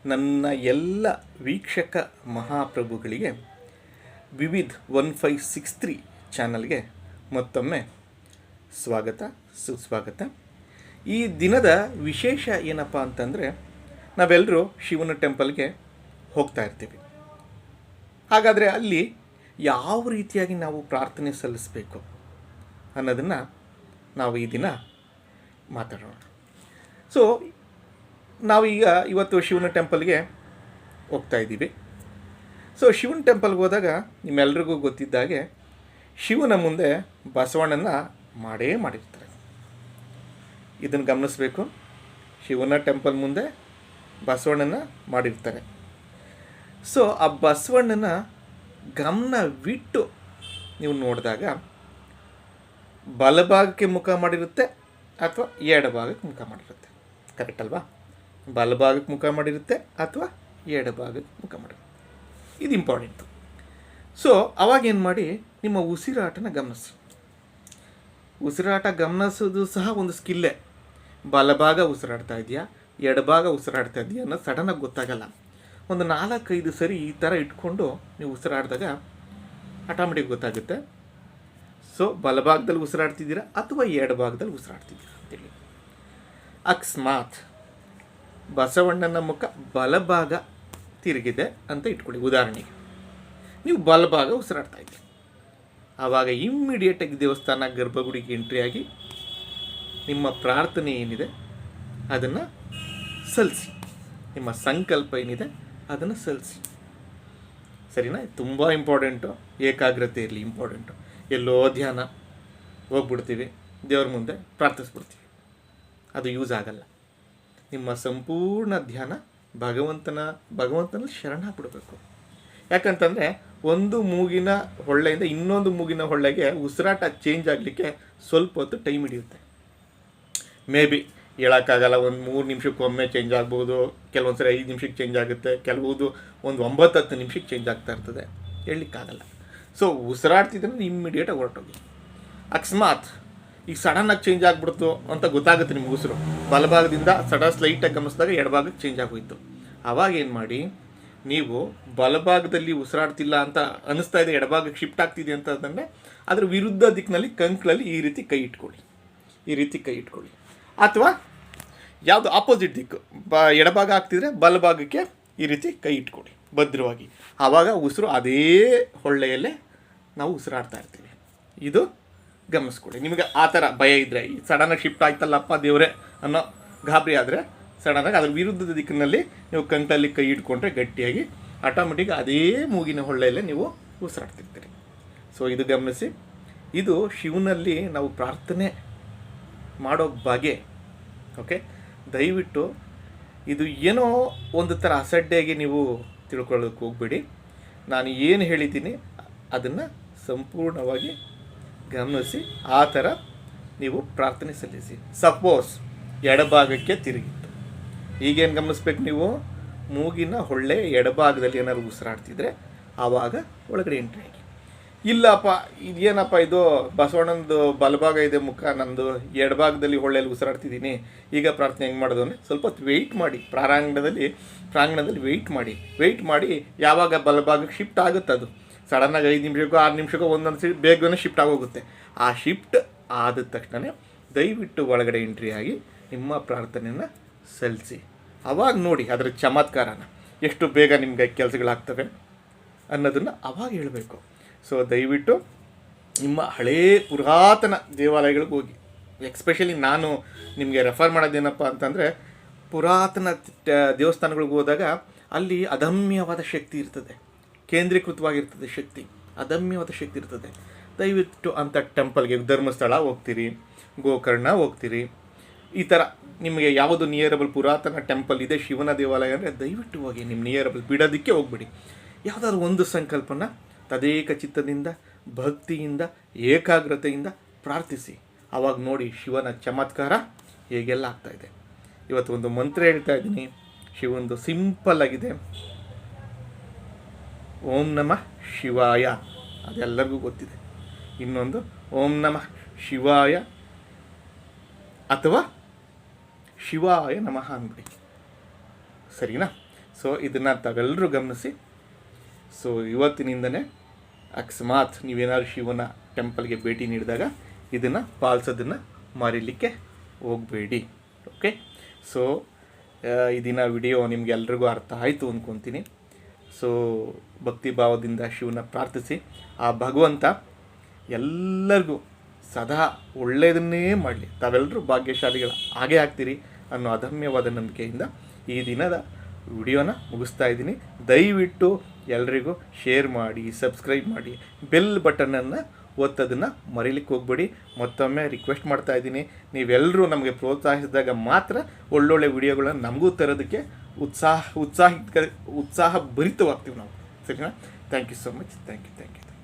ನನ್ನ ಎಲ್ಲ ವೀಕ್ಷಕ ಮಹಾಪ್ರಭುಗಳಿಗೆ ವಿವಿಧ್ 1563 ಚಾನಲ್ಗೆ ಮತ್ತೊಮ್ಮೆ ಸ್ವಾಗತ ಸುಸ್ವಾಗತ. ಈ ದಿನದ ವಿಶೇಷ ಏನಪ್ಪ ಅಂತಂದರೆ, ನಾವೆಲ್ಲರೂ ಶಿವನ ಟೆಂಪಲ್ಗೆ ಹೋಗ್ತಾ ಇರ್ತೀವಿ. ಹಾಗಾದರೆ ಅಲ್ಲಿ ಯಾವ ರೀತಿಯಾಗಿ ನಾವು ಪ್ರಾರ್ಥನೆ ಸಲ್ಲಿಸಬೇಕು ಅನ್ನೋದನ್ನು ನಾವು ಈ ದಿನ ಮಾತಾಡೋಣ. ಸೊ ನಾವೀಗ ಇವತ್ತು ಶಿವನ ಟೆಂಪಲ್ಗೆ ಹೋಗ್ತಾ ಇದ್ದೀವಿ. ಸೊ ಶಿವನ ಟೆಂಪಲ್ಗೆ ಹೋದಾಗ ನಿಮ್ಮೆಲ್ರಿಗೂ ಗೊತ್ತಿದ್ದಾಗೆ ಶಿವನ ಮುಂದೆ ಬಸವಣ್ಣನ ಮಾಡಿರ್ತಾರೆ. ಇದನ್ನು ಗಮನಿಸಬೇಕು. ಶಿವನ ಟೆಂಪಲ್ ಮುಂದೆ ಬಸವಣ್ಣನ ಮಾಡಿರ್ತಾರೆ. ಸೊ ಆ ಬಸವಣ್ಣನ ಗಮನವಿಟ್ಟು ನೀವು ನೋಡಿದಾಗ ಬಲಭಾಗಕ್ಕೆ ಮುಖ ಮಾಡಿರುತ್ತೆ ಅಥವಾ ಎಡಭಾಗಕ್ಕೆ ಮುಖ ಮಾಡಿರುತ್ತೆ. ಕರೆಕ್ಟ್ ಅಲ್ವಾ? ಬಲಭಾಗಕ್ಕೆ ಮುಖ ಮಾಡಿರುತ್ತೆ ಅಥವಾ ಎಡಭಾಗಕ್ಕೆ ಮುಖ ಮಾಡಿರುತ್ತೆ. ಇದು ಇಂಪಾರ್ಟೆಂಟು. ಸೊ ಅವಾಗೇನು ಮಾಡಿ, ನಿಮ್ಮ ಉಸಿರಾಟನ ಗಮನಿಸಿ. ಉಸಿರಾಟ ಗಮನಿಸೋದು ಸಹ ಒಂದು ಸ್ಕಿಲ್ಲೇ. ಬಲಭಾಗ ಉಸಿರಾಡ್ತಾ ಇದೆಯಾ, ಎಡಭಾಗ ಉಸಿರಾಡ್ತಾ ಇದೆಯಾ ಅನ್ನೋದು ಸಡನ್ನಾಗಿ ಗೊತ್ತಾಗಲ್ಲ. ಒಂದು 4-5 ಸರಿ ಈ ಥರ ಇಟ್ಕೊಂಡು ನೀವು ಉಸಿರಾಡಿದಾಗ ಆಟೋಮೆಟಿಕ್ ಗೊತ್ತಾಗುತ್ತೆ. ಸೊ ಬಲಭಾಗದಲ್ಲಿ ಉಸಿರಾಡ್ತಿದ್ದೀರಾ ಅಥವಾ ಎಡಭಾಗದಲ್ಲಿ ಉಸಿರಾಡ್ತಿದ್ದೀರಾ ಅಂತೇಳಿ. ಅಕಸ್ಮಾತ್ ಬಸವಣ್ಣನ ಮುಖ ಬಲಭಾಗ ತಿರುಗಿದೆ ಅಂತ ಇಟ್ಕೊಳ್ಳಿ. ಉದಾಹರಣೆಗೆ ನೀವು ಬಲಭಾಗ ಉಸಿರಾಡ್ತಾ ಇದ್ದೀರಿ. ಆವಾಗ ಇಮ್ಮಿಡಿಯೇಟಾಗಿ ದೇವಸ್ಥಾನ ಗರ್ಭಗುಡಿಗೆ ಎಂಟ್ರಿಯಾಗಿ ನಿಮ್ಮ ಪ್ರಾರ್ಥನೆ ಏನಿದೆ ಅದನ್ನು ಸಲ್ಲಿಸಿ. ನಿಮ್ಮ ಸಂಕಲ್ಪ ಏನಿದೆ ಅದನ್ನು ಸಲ್ಲಿಸಿ. ಸರಿನಾ? ತುಂಬ ಇಂಪಾರ್ಟೆಂಟು. ಏಕಾಗ್ರತೆ ಇರಲಿ, ಇಂಪಾರ್ಟೆಂಟು. ಎಲ್ಲೋ ಧ್ಯಾನ ಹೋಗ್ಬಿಡ್ತೀವಿ, ದೇವ್ರ ಮುಂದೆ ಪ್ರಾರ್ಥಿಸ್ಬಿಡ್ತೀವಿ, ಅದು ಯೂಸ್ ಆಗಲ್ಲ. ನಿಮ್ಮ ಸಂಪೂರ್ಣ ಧ್ಯಾನ ಭಗವಂತನಲ್ಲಿ ಶರಣಾಗ್ಬಿಡಬೇಕು. ಯಾಕಂತಂದರೆ ಒಂದು ಮೂಗಿನ ಹೊಳ್ಳೆಯಿಂದ ಇನ್ನೊಂದು ಮೂಗಿನ ಹೊಳ್ಳೆಗೆ ಉಸಿರಾಟ ಚೇಂಜ್ ಆಗಲಿಕ್ಕೆ ಸ್ವಲ್ಪ ಹೊತ್ತು ಟೈಮ್ ಹಿಡಿಯುತ್ತೆ. ಮೇ ಬಿ ಹೇಳೋಕ್ಕಾಗಲ್ಲ. ಒಂದು 3 ನಿಮಿಷಕ್ಕೊಮ್ಮೆ ಚೇಂಜ್ ಆಗ್ಬೋದು, ಕೆಲವೊಂದು ಸರಿ 5 ನಿಮಿಷಕ್ಕೆ ಚೇಂಜ್ ಆಗುತ್ತೆ, ಕೆಲವುದು ಒಂದು 9-10 ನಿಮಿಷಕ್ಕೆ ಚೇಂಜ್ ಆಗ್ತಾ ಇರ್ತದೆ. ಹೇಳಲಿಕ್ಕಾಗಲ್ಲ. ಸೊ ಉಸಿರಾಡ್ತಿದ್ರೆ ಇಮ್ಮಿಡಿಯೇಟಾಗಿ ಹೊರಟೋಗಿ. ಅಕಸ್ಮಾತ್ ಈಗ ಸಡನ್ನಾಗಿ ಚೇಂಜ್ ಆಗಿಬಿಡ್ತು ಅಂತ ಗೊತ್ತಾಗುತ್ತೆ ನಿಮ್ಗೆ. ಉಸಿರು ಬಲಭಾಗದಿಂದ ಸ್ಲೈಟಾಗಿ ಗಮನಿಸಿದಾಗ ಎಡಭಾಗಕ್ಕೆ ಚೇಂಜ್ ಆಗೋಯ್ತು. ಆವಾಗ ಏನು ಮಾಡಿ, ನೀವು ಬಲಭಾಗದಲ್ಲಿ ಉಸಿರಾಡ್ತಿಲ್ಲ ಅಂತ ಅನ್ನಿಸ್ತಾ ಇದೆ, ಎಡಭಾಗಕ್ಕೆ ಶಿಫ್ಟ್ ಆಗ್ತಿದೆ ಅಂತ ಅಂದರೆ ಅದರ ವಿರುದ್ಧ ದಿಕ್ಕಿನಲ್ಲಿ ಕಂಕ್ಳಲ್ಲಿ ಈ ರೀತಿ ಕೈ ಇಟ್ಕೊಳ್ಳಿ. ಅಥವಾ ಯಾವುದು ಆಪೋಸಿಟ್ ದಿಕ್ಕು, ಎಡಭಾಗ ಆಗ್ತಿದ್ರೆ ಬಲಭಾಗಕ್ಕೆ ಈ ರೀತಿ ಕೈ ಇಟ್ಕೊಳ್ಳಿ ಭದ್ರವಾಗಿ. ಆವಾಗ ಉಸಿರು ಅದೇ ಹೊಳ್ಳೆಯಲ್ಲೇ ನಾವು ಉಸಿರಾಡ್ತಾ ಇರ್ತೀವಿ. ಇದು ಗಮನಿಸ್ಕೊಳ್ಳಿ. ನಿಮಗೆ ಆ ಥರ ಭಯ ಇದ್ದರೆ, ಈ ಸಡನ್ನಾಗಿ ಶಿಫ್ಟ್ ಆಯ್ತಲ್ಲಪ್ಪ ದೇವರೇ ಅನ್ನೋ ಗಾಬರಿ ಆದರೆ ಸಡನ್ನಾಗಿ ಅದ್ರ ವಿರುದ್ಧದ ದಿಕ್ಕಿನಲ್ಲಿ ನೀವು ಕಂಕಲ್ಲಿ ಕೈ ಇಟ್ಕೊಂಡ್ರೆ ಗಟ್ಟಿಯಾಗಿ ಆಟೋಮೆಟಿಕ್ ಅದೇ ಮೂಗಿನ ಹೊಳ್ಳೆಯಲ್ಲೇ ನೀವು ಉಸಿರಾಡ್ತಿರ್ತೀರಿ. ಸೊ ಇದು ಗಮನಿಸಿ. ಇದು ಶಿವನಲ್ಲಿ ನಾವು ಪ್ರಾರ್ಥನೆ ಮಾಡೋ ಬಗೆ. ಓಕೆ, ದಯವಿಟ್ಟು ಇದು ಏನೋ ಒಂದು ಥರ ಅಸಡ್ಡೆಯಾಗಿ ನೀವು ತಿಳ್ಕೊಳ್ಳೋದಕ್ಕೆ ಹೋಗ್ಬೇಡಿ. ನಾನು ಏನು ಹೇಳಿದ್ದೀನಿ ಅದನ್ನು ಸಂಪೂರ್ಣವಾಗಿ ಗಮನಿಸಿ ಆ ಥರ ನೀವು ಪ್ರಾರ್ಥನೆ ಸಲ್ಲಿಸಿ. ಸಪೋಸ್ ಎಡಭಾಗಕ್ಕೆ ತಿರುಗಿತ್ತು, ಈಗೇನು ಗಮನಿಸ್ಬೇಕು ನೀವು, ಮೂಗಿನ ಹೊಳ್ಳೆ ಎಡಭಾಗದಲ್ಲಿ ಏನಾದ್ರು ಉಸಿರಾಡ್ತಿದ್ರೆ ಆವಾಗ ಒಳಗಡೆ ಎಂಟ್ರಿ ಆಗಿ. ಇಲ್ಲಪ್ಪ ಇದೇನಪ್ಪ ಇದು ಬಸವಣ್ಣಂದು ಬಲಭಾಗ ಇದೆ ಮುಖ, ನಂದು ಎಡಭಾಗದಲ್ಲಿ ಹೊಳ್ಳೆಯಲ್ಲಿ ಉಸಿರಾಡ್ತಿದ್ದೀನಿ, ಈಗ ಪ್ರಾರ್ಥನೆ ಹೆಂಗೆ ಮಾಡೋದು ಅಂದರೆ ಸ್ವಲ್ಪ ಹೊತ್ತು ವೆಯ್ಟ್ ಮಾಡಿ. ಪ್ರಾಂಗಣದಲ್ಲಿ ವೆಯ್ಟ್ ಮಾಡಿ ಯಾವಾಗ ಬಲಭಾಗಕ್ಕೆ ಶಿಫ್ಟ್ ಆಗುತ್ತೆ, ಅದು ಸಡನ್ನಾಗಿ 5 ನಿಮಿಷಕ್ಕೋ 6 ನಿಮಿಷಕ್ಕೋ ಒಂದೊಂದು ಸರಿ ಬೇಗನೆ ಶಿಫ್ಟ್ ಆಗೋಗುತ್ತೆ. ಆ ಶಿಫ್ಟ್ ಆದ ತಕ್ಷಣ ದಯವಿಟ್ಟು ಒಳಗಡೆ ಎಂಟ್ರಿ ಆಗಿ ನಿಮ್ಮ ಪ್ರಾರ್ಥನೆಯನ್ನು ಸಲ್ಲಿಸಿ. ಆವಾಗ ನೋಡಿ ಅದರ ಚಮತ್ಕಾರನ, ಎಷ್ಟು ಬೇಗ ನಿಮಗೆ ಕೆಲಸಗಳಾಗ್ತವೆ ಅನ್ನೋದನ್ನು ಆವಾಗ ಹೇಳಬೇಕು. ಸೊ ದಯವಿಟ್ಟು ನಿಮ್ಮ ಹಳೇ ಪುರಾತನ ದೇವಾಲಯಗಳಿಗೆ ಹೋಗಿ. ಎಕ್ಸ್ಪೆಷಲಿ ನಾನು ನಿಮಗೆ ರೆಫರ್ ಮಾಡೋದೇನಪ್ಪ ಅಂತಂದರೆ, ಪುರಾತನ ದೇವಸ್ಥಾನಗಳಿಗೆ ಹೋದಾಗ ಅಲ್ಲಿ ಅದಮ್ಯವಾದ ಶಕ್ತಿ ಇರ್ತದೆ, ಕೇಂದ್ರೀಕೃತವಾಗಿರ್ತದೆ ಶಕ್ತಿ, ಅದಮ್ಯವಾದ ಶಕ್ತಿ ಇರ್ತದೆ. ದಯವಿಟ್ಟು ಅಂಥ ಟೆಂಪಲ್ಗೆ, ಧರ್ಮಸ್ಥಳ ಹೋಗ್ತೀರಿ, ಗೋಕರ್ಣ ಹೋಗ್ತೀರಿ, ಈ ಥರ ನಿಮಗೆ ಯಾವುದು ನಿಯರಬಲ್ ಪುರಾತನ ಟೆಂಪಲ್ ಇದೆ, ಶಿವನ ದೇವಾಲಯ ಅಂದರೆ ದಯವಿಟ್ಟು ಹೋಗಿ. ನಿಮ್ಮ ನಿಯರಬಲ್ ಬಿಡೋದಕ್ಕೆ ಹೋಗ್ಬಿಡಿ. ಯಾವುದಾದ್ರು ಒಂದು ಸಂಕಲ್ಪನ ತದೇಕ ಚಿತ್ತದಿಂದ, ಭಕ್ತಿಯಿಂದ, ಏಕಾಗ್ರತೆಯಿಂದ ಪ್ರಾರ್ಥಿಸಿ. ಆವಾಗ ನೋಡಿ ಶಿವನ ಚಮತ್ಕಾರ ಹೇಗೆಲ್ಲ ಆಗ್ತಾಯಿದೆ. ಇವತ್ತು ಒಂದು ಮಂತ್ರ ಹೇಳ್ತಾ ಇದ್ದೀನಿ, ಶಿವಂದು ಸಿಂಪಲ್ ಆಗಿದೆ. ಓಂ ನಮಃ ಶಿವಾಯ, ಅದೆಲ್ಲರಿಗೂ ಗೊತ್ತಿದೆ. ಇನ್ನೊಂದು ಓಂ ನಮಃ ಶಿವಾಯ ಅಥವಾ ಶಿವಾಯ ನಮಃ ಅಂದ್ಬಿಡಿ. ಸರಿನಾ? ಸೊ ಇದನ್ನು ತಾವೆಲ್ಲರೂ ಗಮನಿಸಿ. ಸೊ ಇವತ್ತಿನಿಂದನೇ ಅಕಸ್ಮಾತ್ ನೀವೇನಾದ್ರು ಶಿವನ ಟೆಂಪಲ್ಗೆ ಭೇಟಿ ನೀಡಿದಾಗ ಇದನ್ನು ಪಾಲಿಸೋದನ್ನು ಮರೀಲಿಕ್ಕೆ ಹೋಗಬೇಡಿ. ಓಕೆ, ಸೊ ಈ ದಿನ ವಿಡಿಯೋ ನಿಮಗೆಲ್ರಿಗೂ ಅರ್ಥ ಆಯಿತು ಅಂದ್ಕೊತೀನಿ. ಸೊ ಭಕ್ತಿ ಭಾವದಿಂದ ಶಿವನ ಪ್ರಾರ್ಥಿಸಿ, ಆ ಭಗವಂತ ಎಲ್ಲರಿಗೂ ಸದಾ ಒಳ್ಳೆಯದನ್ನೇ ಮಾಡಲಿ, ತಾವೆಲ್ಲರೂ ಭಾಗ್ಯಶಾಲಿಗಳು ಹಾಗೇ ಆಗ್ತೀರಿ ಅನ್ನೋ ಅದಮ್ಯವಾದ ನಂಬಿಕೆಯಿಂದ ಈ ದಿನದ ವಿಡಿಯೋನ ಮುಗಿಸ್ತಾ ಇದ್ದೀನಿ. ದಯವಿಟ್ಟು ಎಲ್ರಿಗೂ ಶೇರ್ ಮಾಡಿ, ಸಬ್ಸ್ಕ್ರೈಬ್ ಮಾಡಿ, ಬೆಲ್ ಬಟನನ್ನು ಒತ್ತೋದನ್ನು ಮರೀಲಿಕ್ಕೆ ಹೋಗ್ಬೇಡಿ. ಮತ್ತೊಮ್ಮೆ ರಿಕ್ವೆಸ್ಟ್ ಮಾಡ್ತಾ ಇದ್ದೀನಿ, ನೀವೆಲ್ಲರೂ ನಮಗೆ ಪ್ರೋತ್ಸಾಹಿಸಿದಾಗ ಮಾತ್ರ ಒಳ್ಳೊಳ್ಳೆ ವಿಡಿಯೋಗಳನ್ನು ನಮಗೂ ತರೋದಕ್ಕೆ ಉತ್ಸಾಹ ಭರಿತವಾಗ್ತೀವಿ ನಾವು. ಸರಿನಾ? Thank you so much. Thank you.